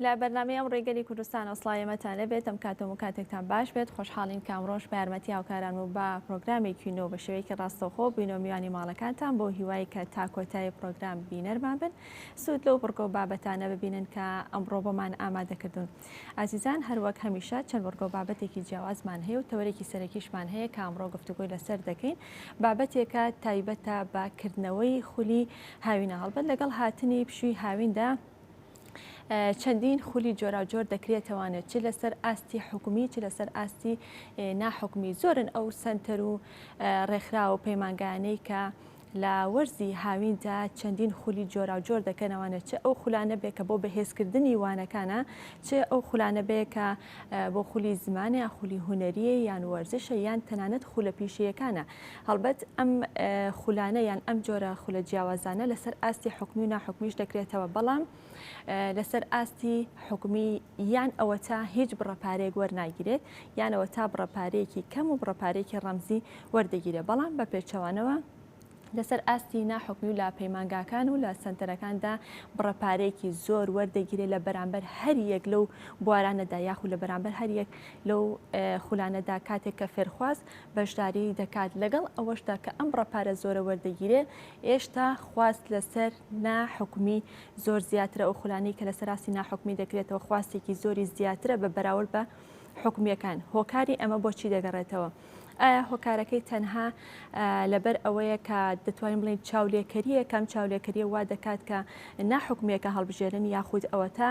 لە بەرنامەی ئەم ڕێگەری کوردستان ئەسڵایەمەتان لەبێت ئەم کاتۆم و کاتێکتان باش بێت خۆشحاڵین کامڕۆژ بە یارمەتی هاوکاران و بە پرۆگرامێکینەوە بە شێوەیەکی ڕاستەوخۆ بینۆ میوانی ماڵەکانتان بۆ هیوای کە تا کۆتایی پرۆگرام بینەرمان بن سوود لەو بڕگۆ بابەتانە ببینن کە ئەمڕۆ بۆمان ئامادەکردون. ئازیزان هەروەک هەمیشە چەند بڕگۆ بابەتێکی جیاوازمان هەیە و تەوەرێکی سەرەکیشمان هەیە کە ئەمڕۆ گفتوگۆی لەسەر دەکەین بابەتێکە تایبەتە بەکردنەوەی خولی هاوینە هەڵبەت لەگەڵ هاتنی پشووی هاویندا چەندین خولی جۆراوجۆر دەکرێتەوانێت چ لەسەر ئاستی حکومی چ لەسەر ئاستی ناحکومی زۆرن ئەو سنتەر و ڕێکخرا و پەیمانگانەی کە لە وەرزی هاویندا چەندین خولی جۆراوجۆر دەکەنەوانێت چه ئەو خولانە بێ کە بۆ بەهێزکردنی وانەکانە چه ئەو خولانە بێ کە بۆ خولی زمانە یا خولی هوەریە یان وەرزشە یان تەنانەت خولە پیشەکانە هەڵبەت ئەم خولانە یان ئەم جۆرە خولە جیاوازانە لەسەر ئاستی حکومی و ناحکومیش دەکرێتەوە بەڵام لەسەر ئاستی حکومی یان ئەوە تا هیچ بڕەپارێک وەرناگیرێت یانەوە تا بڕەپارەیەکی کەم و بڕەپارێکی ڕەمزی وەردەگیرێت بەڵام بە پێچەوانەوە لەسەر ئاستی ناحکمی و لا پەیمانگاکان و لە سنتەرەکاندا بڕەپارێکی زۆر وەردەگیرێت لە بەرامبەر هەر یەک لەو بوارانەدا یاخود لە بەرامبەر هەر یەک لەو خولانەدا کاتێک کە فێرخواز بەشداری دەکات لەگەڵ ئەوەشدا کە ئەم بڕەپارە زۆرە وەردەگیرێت ئێشتا خواست لەسەر ناحکمی زۆر زیاترە ئەو خولانی کە لەسەر ئاستی ناحکمی دەکرێتەوە خواستێکی زۆری زیاترە بە بەراورد بە حکومیەکان هۆکاری ئەمە بۆچی دەگەڕێتەوە؟ ئایا هۆکارەکەی تەنها لەبەر ئەوەیە کە دەتوانین بڵین چاولێکەریە کەم چاولێکەریە وا دەکات کە ناحکومیەکە هەڵبژێرن یاخود ئەوە تا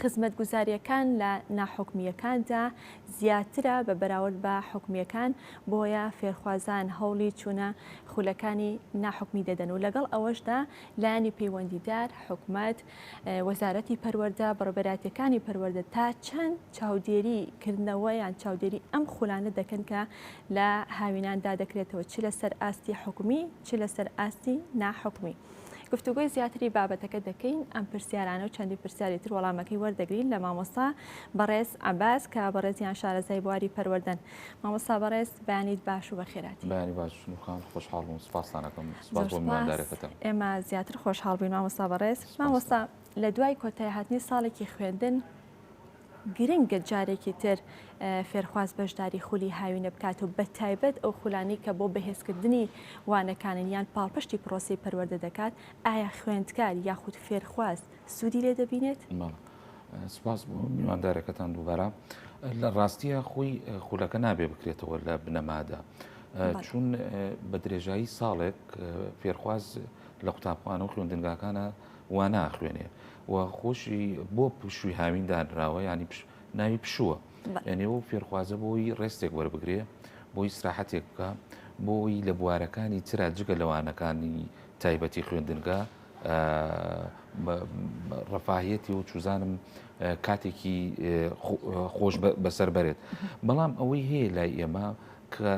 خزمەت گوزاریەکان لە ناحکومیەکاندا زیاترە بە بەراورد بە حکومیەکان بۆیە فێرخوازان هەوڵی چوونە خولەکانی ناحکمی دەدەن و لەگەڵ ئەوەشدا لایانی پەیوەندیدار حکومەت وەزارەتی پەروەردە بەڕێبەراتیەکانی پەروەردە تا چەند چاودێریکردنەوە یان چاودێری ئەم خولانە دەکەن کە لە هاویناندا دەکرێتەوە چ لەسەر ئاستی حکومی چ لەسەر ئاستی ناحکمی. گفتوگوی زیاتری بابەتەکە دەکەین ئەم پرسیارانە و چەندی پرسیاری تر وەڵامەکەی وەردەگرین لە مامۆستا بەڕێز عەباس کە بەڕێزیان شارەزای بواری پەروەردەن. مامۆستا بەڕێز بەیانیت باش و بەخێراتی. بەیانی باش خان خۆشحاڵ بووم سپاسان دەکەم سپاس بۆ میواندارێکتان. ئێمە زیاتر خۆشحاڵ بووین مامۆستا بەڕێز. مامۆستا لە دوای کۆتایی هاتنی ساڵێکی خوێندن گرنگە جارێکی تر فێرخواز بەشداری خولی هاوینە بکات و بە تایبەت ئەو خولانی کە بۆ بەهێزکردنی وانەکانن یان پاڵپشتی پرۆسی پەروەردە دەکات ئایا خوێندکار یاخود فێرخواز سوودی لێ دەبینێت؟ سپاس بۆ میواندارێکەکەتان دووبارە لە ڕاستیە خۆی خولەکە نابێ بکرێتەوە لە بنەمادا چون بە درێژایی ساڵێک فێرخواز لە قوتابخانە و خوێندنگاکانە وانە خوێنێ و خۆشی بۆ پشووی هاوین دانراوە ینی ناوی پشووە یعنی ئەو فێرخوازە بۆی ڕێستێک وەربگرێ بۆی استراحەتێک بکە بۆی لە بوارەکانی ترا جگە لەوانەکانی تایبەتی خوێندنگا ڕەفاهیەتی و چوزانم کاتێکی خۆش بەسەر بەرێت بەڵام ئەوەی هەیە لای ئێمە کە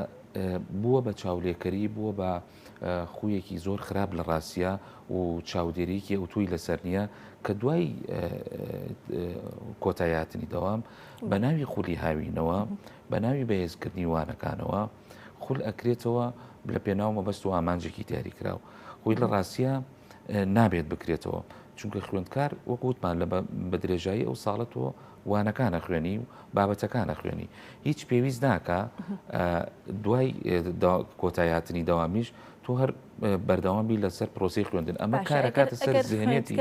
بووە بە چاولێکەری بووە بە خویەکی زۆر خراپ لە ڕاستیە و چاودێریکی ئەوتوی لەسەر نییە کە دوای کۆتاییاتنی دەوام بە ناوی خولی هاوینەوە بە ناوی بەهێزکردنی وانەکانەوە خول ئەکرێتەوە لە پێناو مەبەست و ئامانجێکی دیاریکراوە خۆی لە ڕاستیە نابێت بکرێتەوە چونکە خوێندکار وەکوتمان لە بە درێژایی ئەو ساڵەتەوە وانەکانە خوێنی و بابەتەکانە خوێنی هیچ پێویست ناکە دوای کۆتاییاتنی دەوامیش تۆ هەر بەردەوامی لەسەر پرۆسی خوێندن ئەمە کارەکاتە سەر زێنێتی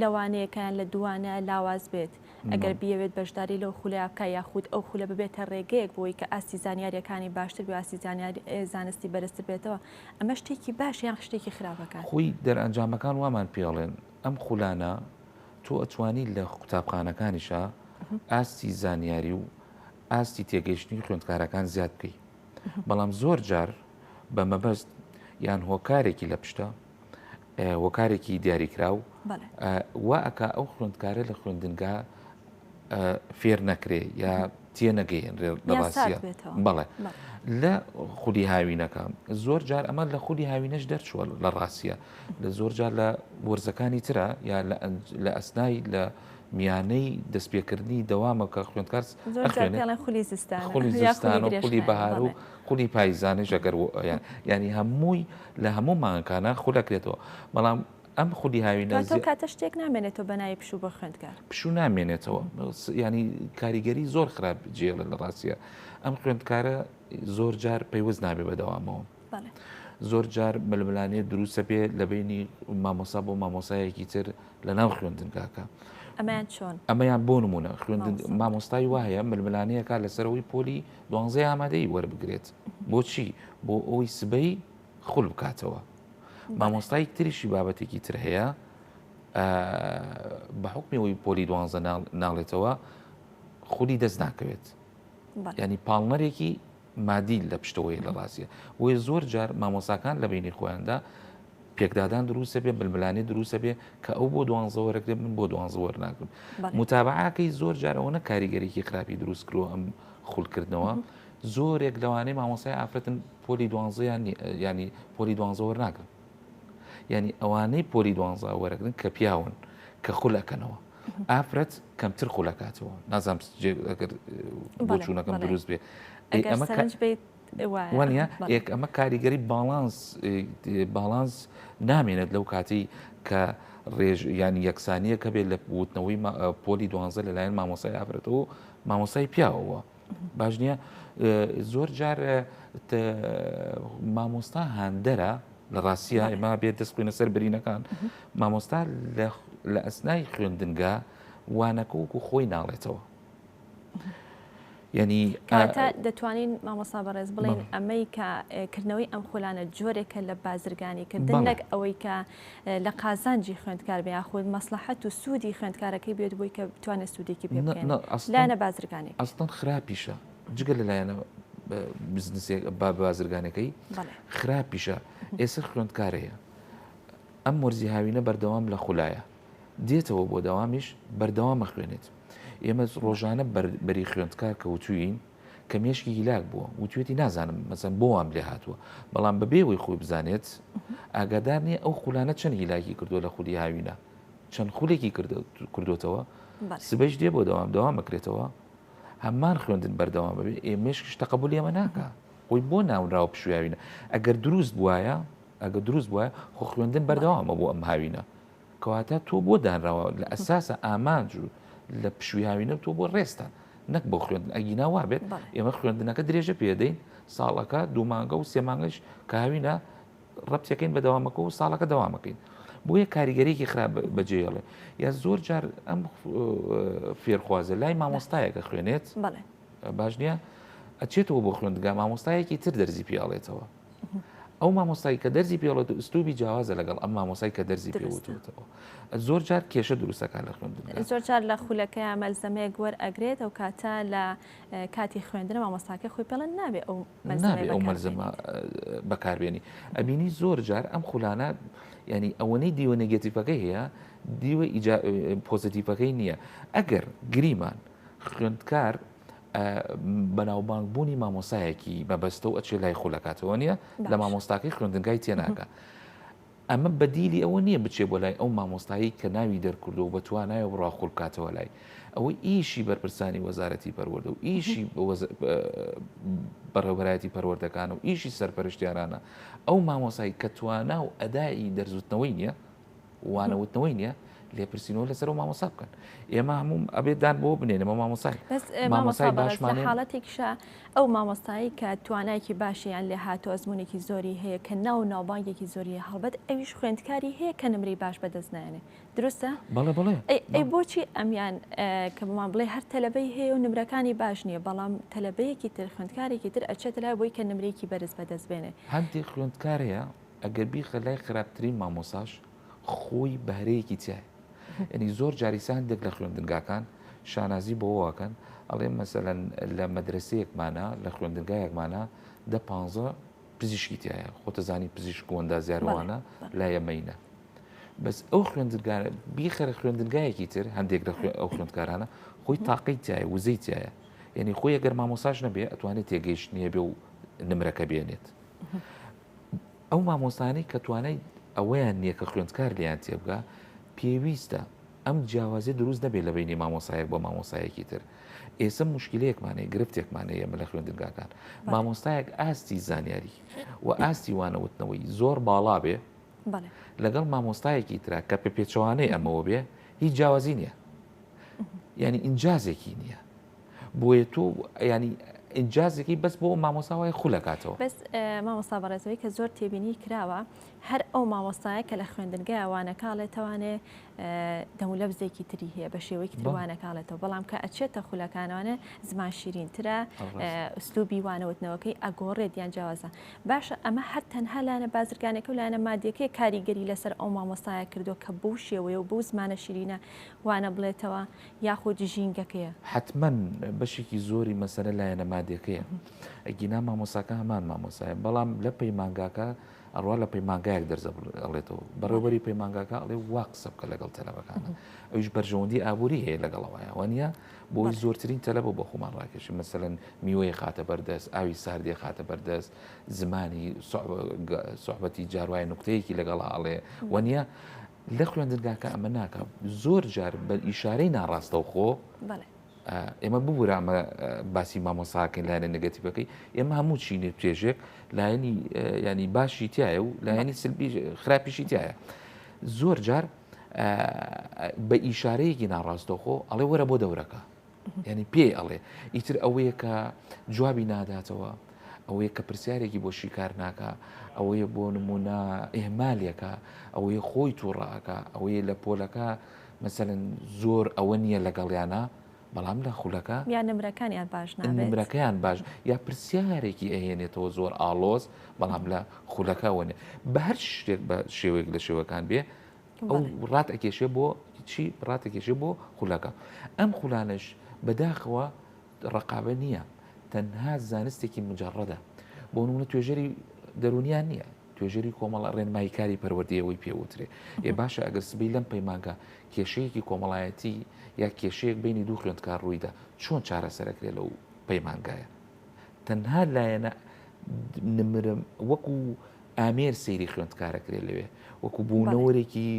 لەوانەیەکان لە دوانە لاواز بێت ئەگەر بیاوێت بەشداری لەو خولە بکە یاخود ئەو خولە ببێتە ڕێگەیەک بۆی کە ئاستی زانیاریەکانی باشتر بێ ئاستی زانستی بەرزتر بێتەوە ئەمە شتێکی باش یان شتێکی خراپەکان خۆی دەرئەنجامەکان وامان پێڵێن ئەم خولانە تۆ ئەتوانی لە قوتابخانەکانیشە ئاستی زانیاری و ئاستی تێگەیشتنی خوێندکارەکان زیاد بکەی بەڵام زۆر جار بە مەبەست یان هۆکارێکی لە پشتە هۆکارێکی دیاریکراو وا ئەکا ئەو خوێندکارە لە خوێندنگا فێر نەکرێ یا تێنەگەیەنرێ لە ڕاستیە بەڵێ لە خولی هاوینەکە زۆر جار ئەمە لە خولی هاوینەش دەرچووە لە ڕاستیە لە زۆر جار لە وەرزەکانی ترە یا لە ئەسنای لە میانەی دەستپێکردنی دەوامە کە خوێندکار خولی زستان و خولی بەهار و خولی پاییزانش ئەگەر ینی هەمووی لە هەموو مانگانە خولەکرێتەوە بەڵام ئەم خودی هاوینە تۆ کاتە شتێک نامێنێتەوە بەنای پشوو بۆ خوێندکار پشوو نامێنێتەوە ینی کاریگەری زۆر خراپ جێڵە لە ڕاستیە ئەم خوێندکارە زۆر جار پەیوەست نابێ بەدەوامەوە زۆر جار ململانێ دروستە بێ لە بینی مامۆسا بۆ مامۆسایەکی تر لە ناو خوێندنگاکە ئەمەیان چۆن ئەمەیان بۆ نمونە خوێندن مامۆستای وایە ململانەیەکە لەسەرەوەی پۆلی 12 ئامادەی وەربگرێت بۆچی بۆ ئەوی سبەی خوڵ بکاتەوە مامۆستای تریشی بابەتێکی تر هەیە بە حکمەوەی پۆلی 12 ناڵێتەوە خولی دەست ناکەوێت ینی پاڵنەرێکی مادی لە پشتەوەی لە ڕاستیە وی زۆر جار مامۆساکان لە بینی خۆیاندا پێکدادان دروستە بێ بلملانی دروستە بێ کە ئەو بۆ 12 وەرەکرێت من بۆ 12 وەرناکەم متابعاکەی زۆر جارەوەنە کاریگەریکی خراپی دروست کرۆ ئەم خوڵکردنەوە زۆرێک لەوانەی مامۆسای ئافرەتن پۆلی 12 ینی پۆلی 12 وەرناکرن ینی ئەوانەی پۆلی 12 وەرەگرن کە پیاون کە خولەکەنەوە ئافرەت کەمتر خولەکاتەوە نازام بۆ چوونەکەم دروست بێ وانە یەک ئەمە کاریگەری باڵانس نامێنێت لەو کاتی کە ڕێژ ینی یەکسانیە کە بێت لە وتنەوەی پۆلی 12 لەلایەن مامۆسای ئافرەتەوە مامۆسای پیاوەوە باش نییە زۆر جار مامۆستا هاندەرە لە ڕاستیە ئێمە بێت دەستخوێنە سەر برینەکان مامۆستا لە ئەسنای خوێندنگا وانەکە وکو خۆی ناڵێتەوە ینی دەتوانین مامۆستا بەڕێز بڵین ئەمەی کە کردنەوەی ئەم خولانە جۆرێکە لە بازرگانیکردن نەک ئەوەی کە لە قازانجی خوێندکار بێ یاخود مەسلحەت و سوودی خوێندکارەکەی بێت بۆی کە بتوانێت سوودێکی پێ بکەین لایەنە بازرگانی ئەستان خراپیشە جگە لە لایەنە بزنسێک بازرگانەکەی خراپیشە ئێستا خوێندکارەیە ئەم وەرزی هاوینە بەردەوام لە خولایە دێتەوە بۆ داوامیش بەردەوامە خوێنێت ئێمە ڕۆژانە بەری خوێندکار کەوتوین کە مێشکی هیلاک بووە وتوێتی نازانم مەسەن بۆ وام لێ هاتووە بەڵام بەبێەوەی خۆی بزانێت ئاگادار نیە ئەو خولانە چەند هیلاکی کردو لە خولی هاوینە چەند خولێکی کردوتەوە سبەش دێ بۆ دەوام مەکرێتەوە هەمان خوێندن بەردەوام ببێ مێشکش تەقبول ئێمە ناکە خۆی بۆ ناونراوە پشویاوینە ئەگەر دروست بواە خۆ خوێندن بەردەوامە بۆ ئەم هاوینە کەواتە تۆ بۆ دانراوە لە ئەساسە ئامانج و لە پشویاوینە تۆ بۆ ڕێستان نەک بۆ خوێندن ئەگینا وابێت ئێمە خوێندنەکە درێژە پێدەین ساڵەکە دوومانگە و سێمانگەش کاوینە ڕەبتەکەین بەدەوامەکە و ساڵەکە دەوامەکەین بۆ یە کاریگەرێکی خراپ بەجێڵێ یا زۆر جار ئەم فێرخوازە لای مامۆستایەکە خوێنێت باش نییە ئەچێتەوە بۆ خوێندگا مامۆستایەکی تر دەرزی پیاڵێتەوە ئەو مامۆستایی کە دەرزی پێڵێت و ئستوبی جیاوازە لەگەڵ ئەم مامۆسای کە دەرزی پێوتەوە زۆر جار کێشە دروستەکان لە خوێندن زۆر جار لە خولەکەی ئەمەلزەمەیەک وەرئەگرێت ئەو کاتە لە کاتی خوێندن مامۆستاکە خۆی پێڵەن نابێ ئەو مەلزەمە بەکاربێنی ئەبینی زۆر جار ئەم خولانە ینی ئەوەنەی دیوە نێگەتیڤەکەی هەیە دیوە پۆزیتیڤەکەی نییە ئەگەر گریمان خوێندکار بەناوبانگبوونی مامۆسایەکی بەبەستە و ئەچێ لای خولەکاتەوە نییە لە مامۆستاکەی خوێندنگای تێناکە ئەمە بەدیلی ئەوە نییە بچێ بۆ لای ئەو مامۆستایی کە ناوی دەرکردو و بەتوانایە بڕا خوڵکاتەوە لای ئەوەی ئیشی بەرپرسانی وەزارەتی پەروەردە و ئیشی بەڕێوەبەرایەتی پەروەردەکان و ئیشی سەرپەرشتیارانە ئەو مامۆسایی کە توانا و ئەدایی دەرزوتنەوەی نییە وانەوتنەوەی نییە لێپرسینەوە لەسەر و مامۆسا بکەن ئێمە هەموو ئەبێدان بۆ بنێنەوە مامۆسای باشمان حاڵەتێکشە ئەو مامۆستایی کە توانایکی باشیان لێ هاتو ئەزمونێکی زۆری هەیە کە ناوبانگێکی زۆری هەڵبەت ئەویش خوێندکاری هەیە کە نمری باش بەدەستنایێنێ دروستە؟ بەڵێ ئەی بۆچی ئەمیان کە بمان بڵێ هەر تەلەبەی هەیە و نمرەکانی باش نییە بەڵام تەلەبەیەکی تر خوێندکارێکی تر ئەچێت لای بۆی کە نمرێکی بەرز بەدەستبێنێ هەندێک خوێندکارەیە ئەگەر بیخە لای خراپترین مامۆساش خۆی بەهرەیەکی تایە ینی زۆر جاریسان دێک لە خوێندنگاکان شانازی بۆەوەکەن ئەڵێ مەسەلەن لە مەدرسەیەکمانە لە خوێندنگایەکمانە 15 پزیشکی تایە خۆتەزانی پزیشک وەندا زیارەوانە لا یەمەینە بەس ئەو خوێندنگانە بیخەرە خوێندنگایەکی تر هەندێک لە ئەو خوێندکارانە خۆی تاقی تایە وزەی تایە یعنی خۆی ئەگەر مامۆساژ نەبێ ئەتوانێت تێگەیشت نییە بێ و نمرەکە بێنێت ئەو مامۆستانەی کە توانای ئەوەیان نییە کە خوێندکار لیان تێبگا پێویستە ئەم جیاوازی دروست نەبێت لە بینی مامۆسایەک بۆ مامۆسایەکی تر ئێستا مشکلەیەکمانەیە گرفتێکمانەیە ئێمە لە خوێندنگاکان مامۆستایەک ئاستی زانیاری و ئاستی وانەوتنەوەی زۆر باڵا بێ بەڵێ لەگەڵ مامۆستایەکی ترا کە پێچەوانەی ئەمەوە بێ هیچ جیاوازی نییە، ینی ئینجازێکی نییە بۆیە تۆ ینی ئینجازێکی بەس بۆ مامۆستاوای خولەکاتەوە. بەس مامۆستا بەڕێزەوەی کە زۆر تێبینی کراوە هەر ئەو مامۆستایە کە لە خوێندنگای ئەوانەکاڵێتوانێ دەمولە بزێکی تری هەیە بە شێوەیەکی توانەکاڵێتەوە، بەڵام کە ئەچێتە خولەکانوانە زمان شیرینترە، ئوسلوبی وانەوتنەوەکەی ئەگۆڕێت یان جیاوازە. باشە ئەمە هەر تەنها لایەنە بازرگانێکە و لایەنە مادیەکەی کاریگەری لەسەر ئەو مامۆستایە کردووە کە بەو شێوەیە و بەو زمانە شیرینە وانە بڵێتەوە یاخود ژینگەکەیە. حتمما بەشێکی زۆری مەسەرە لایەنە مادیەکەیە. ئەگینا مامۆساکە هەمان مامۆسایە، بەڵام لە پەیمانگاکە ئەڕوا لە پەیمانگایەک دەرزە ئەڵێتەوە بەڕێوەبەری پەیمانگاکە ئەڵێ وا قسە بکە لەگەڵ تەلەبەکانە، ئەویش بەرژەوەندی ئابووری هەیە لەگەڵەوەیە وانە بۆی زۆرترین تەلەبە بۆ خۆمان ڕاکێشی مەسەلەن میوەیە خاتە بەردەست، ئاوی ساردێ خاتە بەردەست، زمانی سوحبەتی جاروای نوکتەیەکی لەگەڵا ئەڵێ وانە لە خوێندنگاکە ئەمە ناکە زۆر جار بە ئیشارەی ناڕاستەوخۆ ئێمە ببوورە ئەمە باسی مامۆساکەین لایەنە نگەتیڤەکەی ئێمە هەموو چینێ توێژێک لایەنی ینی باشی تایە و لایەنی سلبی خراپیشی تایە. زۆر جار بە ئیشارەیەکی ناڕاستەوخۆ ئەڵێ وەرە بۆ دەورەکە، ینی پێی ئەڵێ ئیتر ئەوەیە کە جوابی ناداتەوە، ئەوەیە کە پرسیارێکی بۆ شیکار ناکە، ئەوەیە بۆ نمونە ئێمالێکە، ئەوەیە خۆی تووڕاکە، ئەوەیە لە پۆلەکە مەسەرەن زۆر ئەوە نییە لەگەڵیانە، بەڵام لە خولەکە یان نمرەکانیان باش نمرەکەیان باش یا پرسیارێکی ئەهێنێتەوە زۆر ئالۆز بەڵام لە خولەکەوەنێ بە هەر شتێک بە شێوەیەک لە شێوەکان بێ ئەو ڕاتەکێشێ بۆ چی ڕاتەکێشێ بۆ خولەکە. ئەم خولانش بەداخەوە ڕقابە نییە، تەنها زانستێکی مجەڕەدە، بۆ نمونە توێژەری دەرونیان نییە، توێژەری کۆمەڵە ڕێنماییکاری پەروەردەیەوەی پێوترێ. ێ باشە ئەگەر سبەی لەم پەیمانگە کێشەیەکی کۆمەڵایەتی یا کێشەیەک بینی دوو خوێندکار ڕوویدا چۆن چارەسەرەکرێت لەو پەیمانگایە. تەنها لایەنە نمرم وەکو ئامێر سەیری خوێندکارەکرێت لەوێ، وەکو بوونەوەرێکی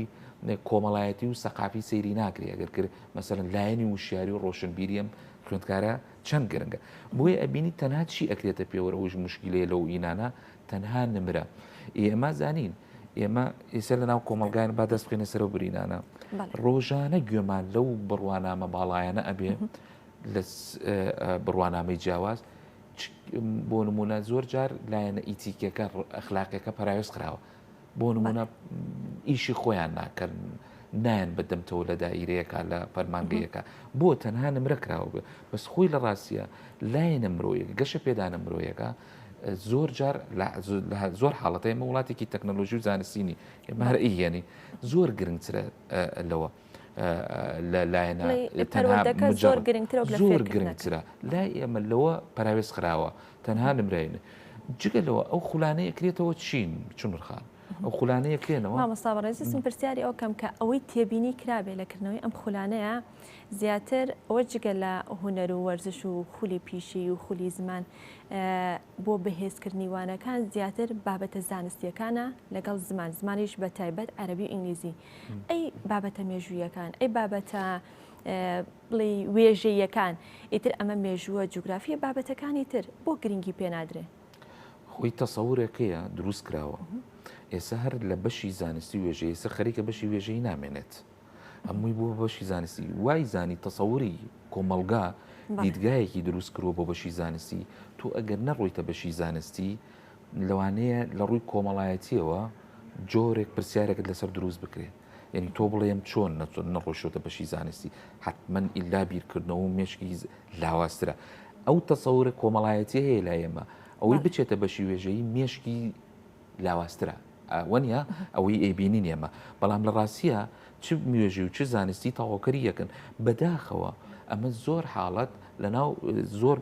کۆمەڵایەتی و سەقافی سەیری ناکرێت ئەگەر کرد مەسەرەن لایەنی وشیاری و ڕۆشنبیریەم خوێندکارە چەند گرنگە. بۆیە ئەبینی تەنها چی ئەکرێتە پێوەرەوەش مشکلەیە لەو ئینانە تەنها نمرە. ئێمە زانین ئێمە ئێستا لە ناو کۆمەلگایان با دەست بخێنە سەر و برینانە ڕۆژانە گوێمان لەو بڕوانامە باڵایەنە ئەبێ لە بڕوانامەی جیاواز بۆ نمونە زۆر جار لایەنە ئیتیکەکە ئەخلاقەکە پەراوێز خراوە، بۆ نمونە ئیشی خۆیان ناکەن نایەن بەدەمتەوە لە دائیرەیەکە لە فەرمانگەیەکە بۆ تەنها نمرە کراوە بێ. بەس خۆی لە ڕاستیە لایەنە مرۆیەک گەشە پێدانە مرۆیەکە زۆر جار زۆر حاڵەتە ئێمە وڵاتێکی تەکنەلۆژی و زانستینی ئێمەرئی ینی زۆر گرنگترە لەوە لە لایەنە زۆر گرنگترە لای ئێمە لەوە پەراوێز خراوە تەنها نمرێنێ جگە لەوە ئەو خولانەیە کرێتەوە چین چونرخان ئەو خولانەیە کرێنەوە. مامۆستا بەڕێزم پرسیاری ئەو کەم کە ئەوەی تێبینی کرابێ لەکردنەوەی ئەم خولانەیە زیاتر ئەوە جگە لە هوەر و وەرزش و خولی پیشی و خولی زمان بۆ بەهێزکردنی وانەکان زیاتر بابەتە زانستیەکانە لەگەڵ زمانیش بە تایبەت عەرەبی و ئینگلیزی. ئەی بابەتە مێژوویەکان ئەی بابەتە بڵێ وێژەیەکان ئیتر ئەمە مێژووە جوگرافیە بابەتەکانی تر بۆ گرنگی پێنادرێ. خۆی تەسەورێکەیە دروست کراوە ئێستا هەر لە بەشی زانستی وێژەیە ئێستا خەریکە بەشی وێژەی نامێنێت هەمووی بۆ بەشی زانستی وای زانی تەسەوری کۆمەلگا دیدگایەکی دروست کردووە بۆ بەشی زانستی تۆ ئەگەر نەڕۆیتە بەشی زانستی لەوانەیە لە ڕووی کۆمەڵایەتیەوە جۆرێک پرسیارێکت لەسەر دروست بکرێت یعنی تۆ بڵێم چۆن نەڕۆشتە بەشی زانستی حتمما ئیلا بیرکردنەوە و مێشکی لاوااسترە ئەو تەسەورە کۆمەڵایەتی هەیە لا ئێمە ئەوەی بچێتە بەشی وێژەی مێشکی لاوااسترە وەنیە ئەوەی ئەیبینین ئێمە بەڵام لە ڕاستیە چ مێژی و چ زانستی تەواوکەری یەکن بەداخەوە ئەمە زۆر حاڵەت لەناو زۆر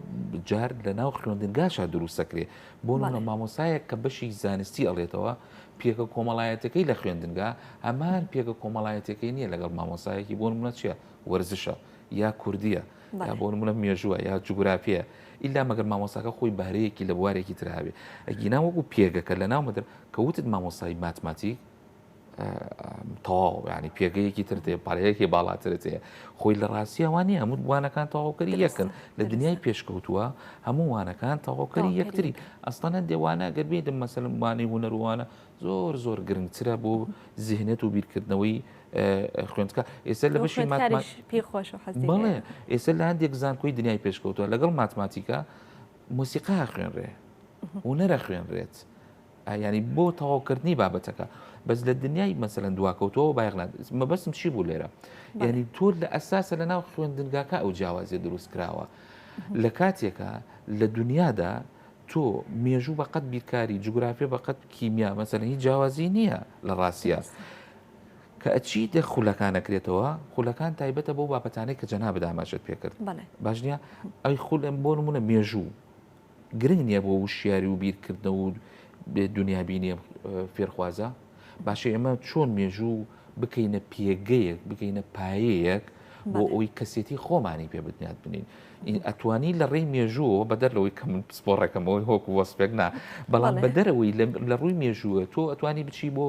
جار لە ناو خوێندنگاشە دروستەکرێ بۆ نمونە مامۆسایەک کە بەشی زانستی ئەڵێتەوە پێکە کۆمەڵایەتەکەی لە خوێندنگا هەمان پێکە کۆمەڵایەتەکەی نییە لەگەڵ مامۆسایەکی بۆ نمونە چییە وەرزشە یا کوردیە یا بۆ نمونە مێژووە یا جوگرافیە ئیلا مەگەر مامۆساکە خۆی بارەیەکی لە بوارێکی ترابێ ئەگینا وەکو پێگەکە لە ناو مەدر کەوتت مامۆسایی ماتماتیک تەواو ینی پێگەیەکی تر تێ پارەیەکی باڵاترت هەیە خۆی لە ڕاستی ئەوانی هەموو وانەکان تەواوکەری یەکن لە دنیای پێشکەوتووە هەموو وانەکان تەواوکەری یەکتری ئەستانە دێوانە گەر بێدم مەسەلم وانەی هوەروانە زۆر گرنگترە بۆ زیهنێت و بیرکردنەوەی خوێندکە ئێستا لە بەشی بڵێ ئێستا لە هەندێک زانکۆی دنیای پێشکەوتووە لەگەڵ ماتماتیکا موسیقا خوێنرێ هوەرە خوێنرێت ینی بۆ تەواوکردنی بابەتەکە بەس لە دنیای مەسەلەن دواکەوتەوە باەغلان مەبەستم چی بوو لێرە ینی تۆ لە ئەساسە لە ناو خوێندنگاکە ئەو جیاوازیە دروست کراوە لە کاتێکە لە دنیادا تۆ مێژوو بەقەت بیرکاری جوگرافیا بەقەت کیمیا مەسەلەن هیچ جیاوازی نییە لە ڕاستیە کە ئەچی دە خولەکانەکرێتەوە خولەکان تایبەتە بۆ بابەتانەی کە جەنابە داماشت پێکرد باش نییە ئەی خولم بۆ نمونە مێژوو گرنگ نییە بۆ وشیاری و بیرکردنەوە و دنیابینی فێرخوازە باشە ئێمە چۆن مێژوو بکەینە پێگەیەک بکەینە پایەیەک بۆ ئەوی کەسێتی خۆمانی پێ بنیات بنین ئەتوانی لە ڕێی مێژووە بەدەر لەوەی کە من سپۆڕەکەمەوەی هۆکو وەسپێک نا بەڵام بەدەرەوەی لە ڕووی مێژووە تۆ ئەتوانی بچی بۆ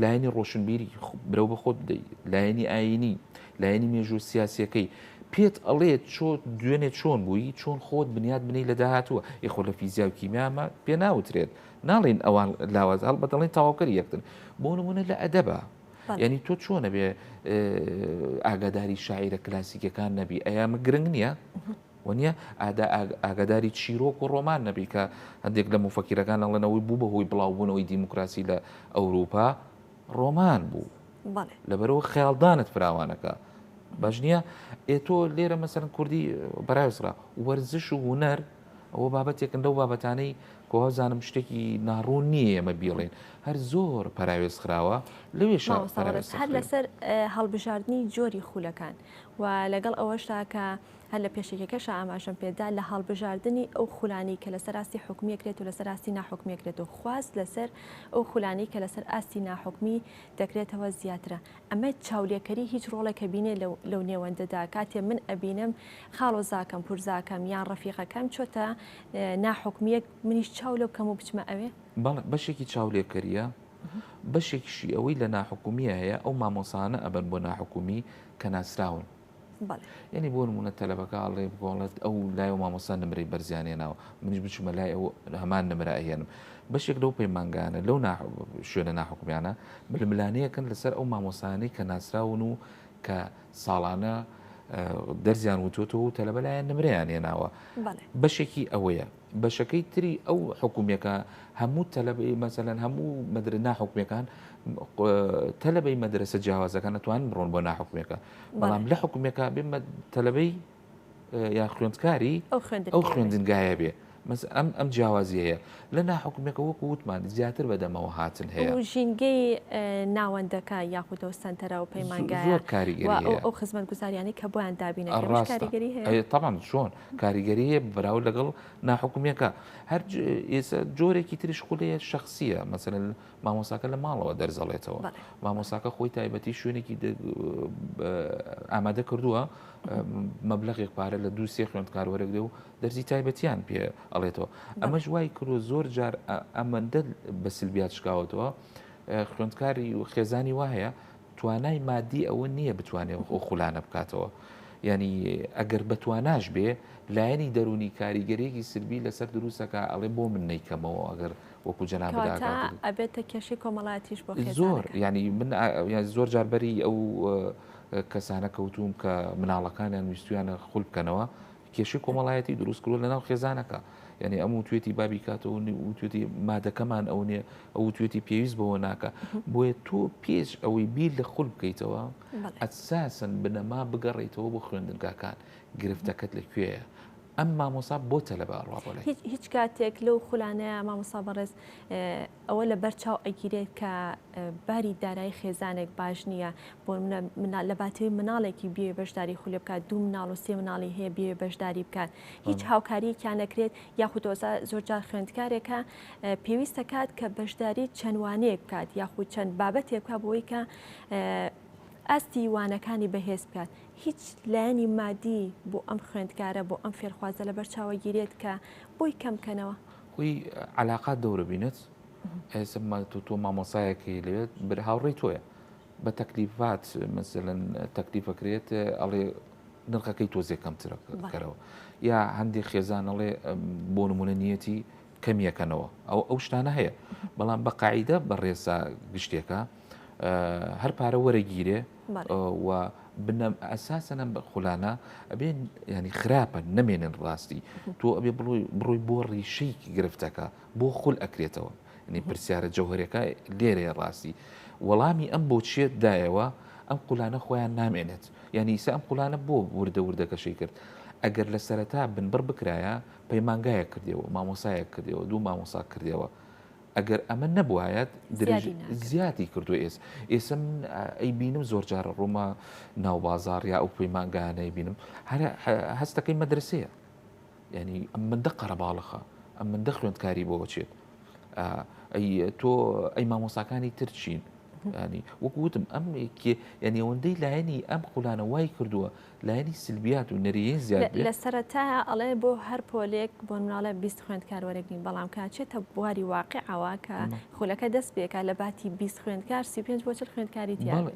لایەنی ڕۆشنبیری برەو بە خۆت بدەیت لایەنی ئاینی لایەنی مێژوو سیاسیەکەی پێت ئەڵێت دوێنێ چۆن بووی چۆن خۆت بنیاد بنی لە داهاتووە یخۆ لە فیزیا و کیمیامە پێ ناوترێت ناڵێن ئەوان لاواز هەڵ بە دەڵێن تاواکەری یەکتن بۆ نمونە لە ئەدەبە ینی تۆ چۆنە بێ ئاگاداری شاعیرە کلاسیکەکان نەبی ئەیامە گرنگ نییە وە ئاگاداری چیرۆک و ڕۆمان نەبی کە هەندێک لە مفەکیرەکان ئەڵێنەوەی بوو بەهۆی بڵاوبوونەوەی دیموکراسی لە ئەوروپا ڕۆمان بوو لەبەرەوە خەیاڵدانت فراوانەکە باش نییە ئێتۆ لێرە مەسەرن کوردی بەراوسرا وەرزش و هوەر ئەوە بابەتێکن لەو بابەتانەی کۆزانم شتێکی ناڕوون نییە ئەمە بیڵێن هەر زۆر پەراوێز خراوە لەوێ هەر لەسەر هەڵبژاردننی جۆری خولەکان و لەگەڵ ئەوەشتا کە هەر لە پێشێکەکەش ئاماژەم پێدا لە هەڵبژاردننی ئەو خولانی کە لەسەر ئاستی حکومیەکرێت و لەسەر ئاستی ناحکومیەکرێت و خواست لەسەر ئەو خولانی کە لەسەر ئاستی ناحکمی دەکرێتەوە زیاترە ئەمە چاولێکەری هیچ ڕۆڵێکە بینێ لەو نێوەندەدا کاتێ من ئەبینم خاڵۆ زاکەم پورزاکەم یان ڕەفیقەکەم چۆتە ناحکمیەک منیش چاو لەو کەم و بچمە ئەوێ بەڵێ بەشێکی چاولێکەریە بەشێکیشی ئەوەی لە ناحکومیە هەیە ئەو مامۆسانە ئەبن بۆ ناحکومی کە ناسراون یعنی بۆ نمونە تەلەبەکە ئاڵێ بگۆڵێت ئەو لای و مامۆستا نمرەی بەرزیانێ ناوە منیش بچمە لای ئەو هەمان نمرە ئەهێنم بەشێک لەو پەیمانگانە لەو شوێنە ناحکومیانە ململانەیەکەن لەسەر ئەو مامۆسانەی کە ناسراون و کە ساڵانە دەرزیان وتۆتەوە و تەلەبە لایەن نمرەیان هێناوە بەشێکی ئەوەیە بەشەکەی تری ئەو حکومیەکە هەموو تەلەبەی مەسەلەن هەموو مەدرە ناحکومیەکان تەلەبەی مەدرسە جیاوازەکان نەتوانن بڕۆن بۆ ناحکومیەکە بەڵام لە حکومیەکە بێمە تەلەبەی یا خوێندکاری ئەو خوێندنگایە بێ ئەم جیاوازی هەیە لە ناحکومیەکە وەکو وتمان زیاتر بەدەمەوە هاتن هەیە ژینگەی ناوەندەکە یاخودەوە سنتەرە و پەیمانگای ئەو خزمەت گوزاریانی کە بۆیان دابینێت کاریگەری هەیە تەمان چۆن کاریگەریە بەراو لەگەڵ ناحکومیەکە هەر ئێستا جۆرێکی تریش خولەیە شخصیە مەسەلەن مامۆساکە لە ماڵەوە دەرزەڵێتەوە مامۆساکە خۆی تایبەتی شوێنێکی ئامادە کردووە مەبلەغێک پارە لە دوو سێ خوێندکار وەرەگرێ و دەرزی تایبەتیان پێ ئەڵێتەوە ئەمە ژوای کردو زۆر جار ئەمەندە بە سلبیات شکاوتەوە خوێندکاری و خێزانی وایە توانای مادی ئەوە نییە بتوانێت ئەو خولانە بکاتەوە ینی ئەگەر بەتواناش بێ لایەنی دەرونی کاریگەریەکی سلبی لەسەر دروستەکە ئەڵێ بۆ من نیکەمەوە ئەگەر وەکو جەنابەدا ئەبێتە کێشی کۆمەڵاتیش بۆ زۆر ینی من زۆر جاربەری ئەو کەسانە کەوتوم کە مناڵەکانیان ویستویانە خول بکەنەوە کێشی کۆمەڵایەتی دروست کردو لەناو خێزانەکە یعنی ئەم توێتی بابی کاتەوە توێتی مادەکەمان ئەو نیە ئەو توێتی پێویست بەوە ناکە بۆیە تۆ پێش ئەوەی بیر لە خول بکەیتەوە ئەساسن بنەما بگەڕێیتەوە بۆ خوێندنگاکان گرفتەکەت لەکوێیە ئەم مامۆسا بۆ تەلەبە ئەڕوا هیچ کاتێک لەو خولانەیە مامۆسا بەڕێز ئەوە لە بەرچاو ئەگیرێت کە باری دارایی خێزانێک باش نییە بۆ لە باتەوەی مناڵێکی بێ بەشداری خولێ بکات دوو مناڵ و سێ مناڵی هەیە بێ بەشداری بکات هیچ هاوکاریەکیان نەکرێت یاخود زۆرجار خوێندکارێکە پێویستە کات کە بەشداری چەندوانەیەک بکات یاخود چەند بابەتێک بکات بۆی کە ئاستی وانەکانی بەهێز بکات هیچ لایەنی مادی بۆ ئەم خوێندکارە بۆ ئەم فێرخوازە لە بەرچاوە گیرێت کە بۆی کەمکەنەوە خۆی علاقات دەورە بینێت ئێستا تۆ مامۆسایەکی لێت بر هاوڕێی تۆیە بە تەکلیفات مثلەن تەکلیفەکرێت ئەڵێ نرخەکەی تۆزێ کەمترەکەرەوە یا هەندێک خێزان ئەڵێ بۆ نمونە نیەتی کەمیەکەنەوە ئەو شتانە هەیە بەڵام بە قاعیدە بە ڕێسا گشتێکە هەر پارە وەرەگیرێ و ئەساسەنە بە خولانە ئەبێ ینی خراپە نەمێنن ڕاستی تۆ ئەبێ بڕۆی بۆ ڕیشەیەکی گرفتەکە بۆ خول ئەکرێتەوە نی پرسیارە جەوهرەکە لێرێ ڕاستی وەڵامی ئەم بۆ چێت دایەوە ئەم قولانە خۆیان نامێنێت یعنی ئیسا ئەم قولانە بۆ وردە وردەکەشەی کرد ئەگەر لە سەرەتا بنبڕ بکرایە پەیمانگایە کردێەوە مامۆسایە کردێەوە دوو مامۆسا کردێەوە ئەگەر ئەمە نەبوایەت زیاتی کردو ئێستا من ئەی بینم زۆر جارە ڕۆمە ناو بازار یا ئەو پەیمانگانەی بینم هەستەکەی مەدرسەیە ینی ئەم مندە قەرەباڵخە ئەم مندە خوێندکاری بۆ بچێت تۆ ئەی مامۆساکانی ترچین ینی وەکوتم ئەم ینی ئەوەندەی لایەنی ئەم قولانە وای کردووە لایەنی سلبیات و نەریەی زیاد لە سەرەتا ئەڵێ بۆ هەر پۆلێک بۆ مناڵە 20 خوێندکار وەرەگرین بەڵام کاچێتە بواری واقعەوە کە خولەکە دەست پێکە لە باتی 20 خوێندکار 35 بۆ 40 خوێندکاری تیان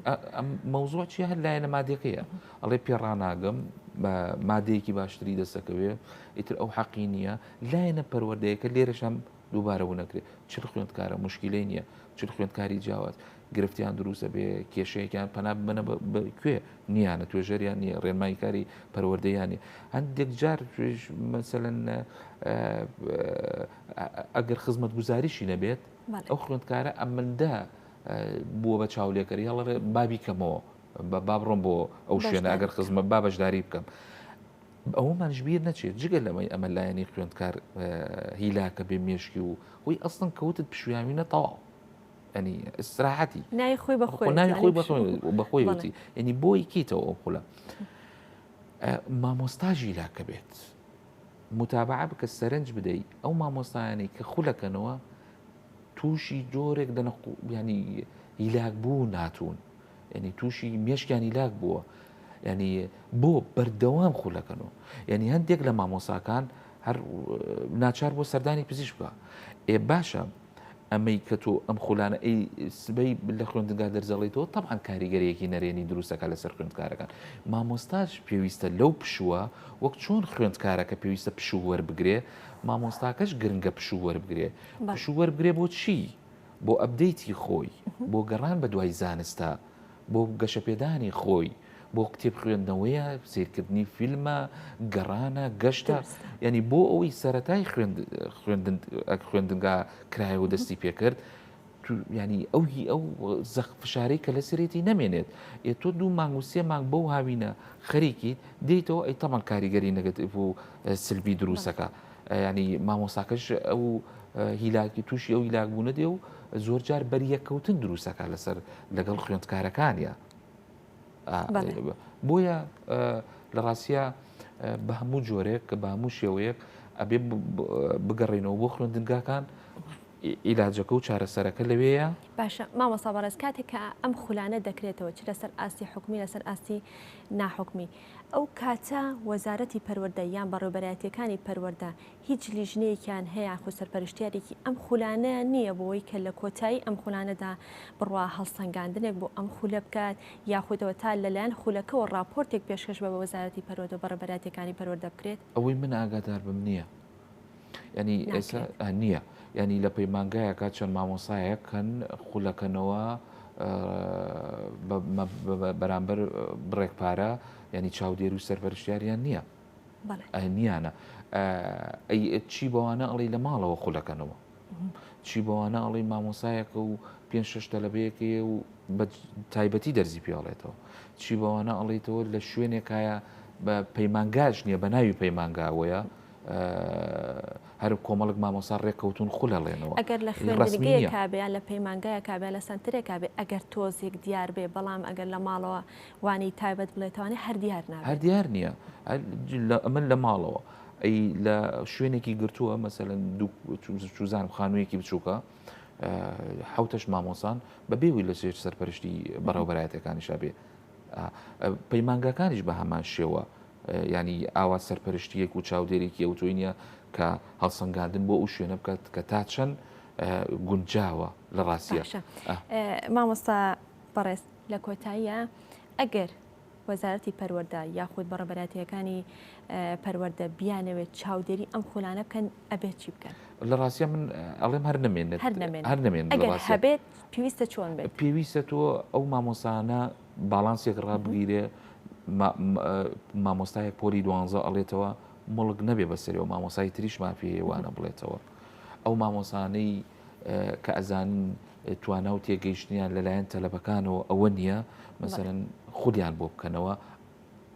مەوزوع چیە هەر لایەنە مادەکەیە ئەڵێ پێڕاناگەم بە مادەیەکی باشتری دەستەکەوێ ئیتر ئەو حەقی نییە لایەنە پەروەردەیەکە لێرەشم دووبارە نەکرێت چ خوێندکارە مشکلەی نییە چ خوێندکاری جیاواز گرفتیان دروستە بێ کێشەیەکیان پەنا بنە کوێ نیانە توێژەریان نییە ڕێنماییکاری پەروەردەیانی هەندێک جار مەسەلەن ئەگەر خزمەت گوزاریشی نەبێت ئەو خوێندکارە ئەمەندە بووە بە چاولێکەری هەڵەڕێ بابی کەمەوە با بڕۆم بۆ ئەو شوێنە ئەگەر خزمەت با بەشداری بکەم ئەومانش بیر نەچێت جگە لەمەی ئەمە لایەنی خوێندکار هیلاکە بێ مێشکی و هۆی ئەستن کەوتت پشویاوینە تەواو ینی ئستراحەتی نای خۆی بەخۆی وتی ینی بۆی کیتەوە ئەو خولە مامۆستاژی لاکە بێت متابعە بکە سەرنج بدەی ئەو مامۆستایانی کە خولەکەنەوە تووشی جۆرێک ینی هیلاک بوو ناتون ینی تووشی مێشکیان هیلاک بووە ینی بۆ بەردەوام خولەکەنەوە ینی هەندێک لە مامۆساکان هەر ناچار بۆ سەردانی پزیش بکە باشە ئەمەی کە تۆ ئەم خولانە ئەی سبەی لە خوێندنگا دەرزەڵیتەوە تەبعاً کاریگەریەکی نەرێنی دروستەکە لەسەر خوێندکارەکان مامۆستاش پێویستە لەو پشووە وەک چۆن خوێندکارەکە پێویستە پشوو وەربگرێ مامۆستاکەش گرنگە پشوو وەربگرێ پشوو وەربگرێ بۆ چی بۆ ئەبدەیتی خۆی بۆ گەڕان بە دوای زانستە بۆ گەشەپێدانی خۆی بۆ کتێب خوێندنەوەیە سیرکردنی فیلمە گەڕانە گەشتە ینی بۆ ئەوەی سەرەتای خوێندنگا کرایە و دەستی پێکرد ینی ئەو زەخ فشارەی کە لە سرێتی نەمێنێت تۆ دوو مانگ و سێ مانگ بەو هاوینە خەریکی دێیتەوە ئەی تەمان کاریگەری نەگەتیڤ و سلبی دروستەکە ینی مامۆساکەش ئەو هیلاکی تووشی ئەو هیلاک بوونە دێ و زۆر جار بەریەکەوتن دروستەکە لەسەر لەگەڵ خوێندکارەکانیە بۆیە لە ڕاستیە بە هەموو جۆرێک کە بە هەموو شێوەیەک ئەبێ بگەڕێنەوە بۆ خوێندنگاکان ئیلاجەکە و چارەسەرەکە لەوەیە باشە مامۆستا بەڕێز کاتێککە ئەم خولانە دەکرێتەوە چ لەسەر ئاستی حکومی لەسەر ئاستی ناحکمی ئەو کاتە وەزارەتی پەروەردە یان بەڕێوەبەرایەتیەکانی پەروەردە هیچ لیژنەیەکیان هەیە خو سەرپەرشتیارێکی ئەم خولانە نییە بۆەوەی کە لە کۆتایی ئەم خولانەدا بڕوا هەڵسەنگاندنێک بۆ ئەم خولە بکات یاخودەوە تا لەلایەن خولەکەەوە راپۆرتێک پێشکەش بە وەزارەتی پەروەردە بەڕێوەبەرایەتیەکانی پەروەردە بکرێت ئەوەی من ئاگادار بم نییە ینی ئێستا نییە ینی لە پەیمانگایەکە چەند مامۆسایەک کەن خولەکەنەوە بەرامبەر بڕێکپارە ینی چاودێر و سەرپەرشتیاریان نییە نیانە ئەی چی بەوانە ئەڵی لە ماڵەوە خولەکەنەوە چی بەوانە ئەڵی مامۆسایەکە و 5-6 تەلەبەیەکەیە و بە تایبەتی دەرزی پێڵێتەوە چی بەوانە ئەڵیتەوە لە شوێنێکایە بە پەیمانگاش نییە بە ناوی پەیمانگاوەیە هەر کۆمەڵک مامۆسا ڕێککەوتون خولەڵێنەوە ئەگەر لە خوێندنگەیە کابیان لە پەیمانگایە کابێ لە سنترێک کابێ ئەگەر تۆزێک دیار بێ بەڵام ئەگەر لە ماڵەوە وانی تایبەت بڵێتوانێ هەر دیار نابێت هەر دیار نییە من لە ماڵەوە ئەی لە شوێنێکی گرتووە مەسەلەن چوزان خانوویەکی بچووکە حوتەش مامۆسان بەبێوی لە سێر سەرپەرشتی بەڕێوەبەرایەتەکانیشا بێ پەیمانگاکانیش بە هەمان شێوە ینی ئاوا سەرپەرشتیەک و چاودێرێکی ئەوتۆی نیە کە هەڵسەنگاندن بۆ ئەو شوێنە بکات کە تا چەند گونجاوە لە ڕاستیە. مامۆستا بەڕێز لە کۆتاییە ئەگەر وەزارەتی پەروەردە یاخود بەڕێبەراتیەکانی پەروەردە بیانەوێت چاودێری ئەم خولانە بکەن ئەبێت چی بکەن؟ لە ڕاستیە من ئەڵێم هەر نامێنێت هەر نامێن هەبێت پێویستە چۆن بێت؟ پێویستە تۆ ئەو مامۆسانە باڵانسێک ڕابگیرێ مامۆستایەک پۆلی 12 ئەڵێتەوە مڵک نەبێ بەسەرەوە مامۆسای تریش مافی هێوانە بڵێتەوە ئەو مامۆسانەی کە ئەزانن توانە و تێگەیشتنیان لەلایەن تەلەبەکانەوە ئەوە نییە مەسەرەن خولیان بۆ بکەنەوە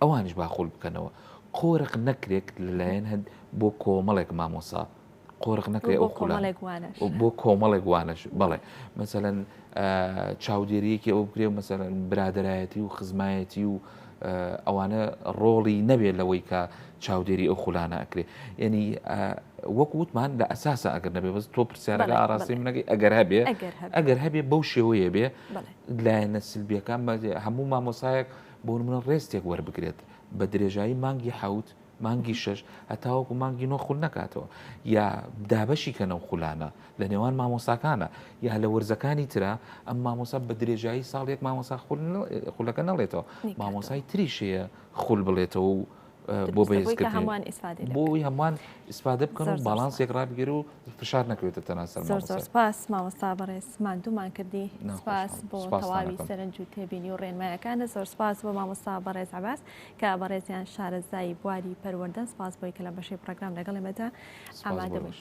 ئەوانش باخۆل بکەنەوە قۆرق نەکرێت لەلایەن هەند بۆ کۆمەڵێک مامۆسا قۆرق نەکرێت ئەو بۆ کۆمەڵێک وانش بڵێ مەسەرەن چاودێریەکی ئەو بکرێ مەسەرەن برادایەتی و خزمایەتی و ئەوانە ڕۆڵی نەبێت لەوەی کە چاودێری ئەو خولانە ئەکرێ یعنی وەک وتمان لە ئەساسە ئەگەر نەبێ بەس تۆ پرسیارەکە ئاڕاستی منەکەی ئەگەر هەبێ بەو شێوەیە بێ لایەنە سلبیەکان هەموو مامۆسایەک بۆ منە ڕێستێک وەربگرێت بە درێژایی مانگی حوت مانگی 6 هەتاوەکو مانگی 9 خول نکاتەوە یا دابەشی کەنەو خولانە لە نێوان مامۆساکانە یا لە وەرزەکانی ترە ئەم مامۆسا بە درێژایی ساڵێک مامۆسا خولەکە نەڵێتەوە مامۆسای تریشەیە خول بڵێتەوە و بۆ بەهێزکردن بۆی هەمووان ئیسپادە بکەن و باڵانسێک ڕابگیر و فشار نەکەوێتە تەناسەر زۆر سپاس مامۆستا بەڕێز ماندوومان کردی سپاس بۆ تەواوی سەرنج و تێبینی و ڕێنمایەکانە زۆر سپاس بۆ مامۆستا بەڕێز عەباس کە بەڕێزیان شارەزای بواری پەروەردە سپاس بۆی کە لە بەشەی پرۆگرام لەگەڵ ئێمەدا ئامادە بوون.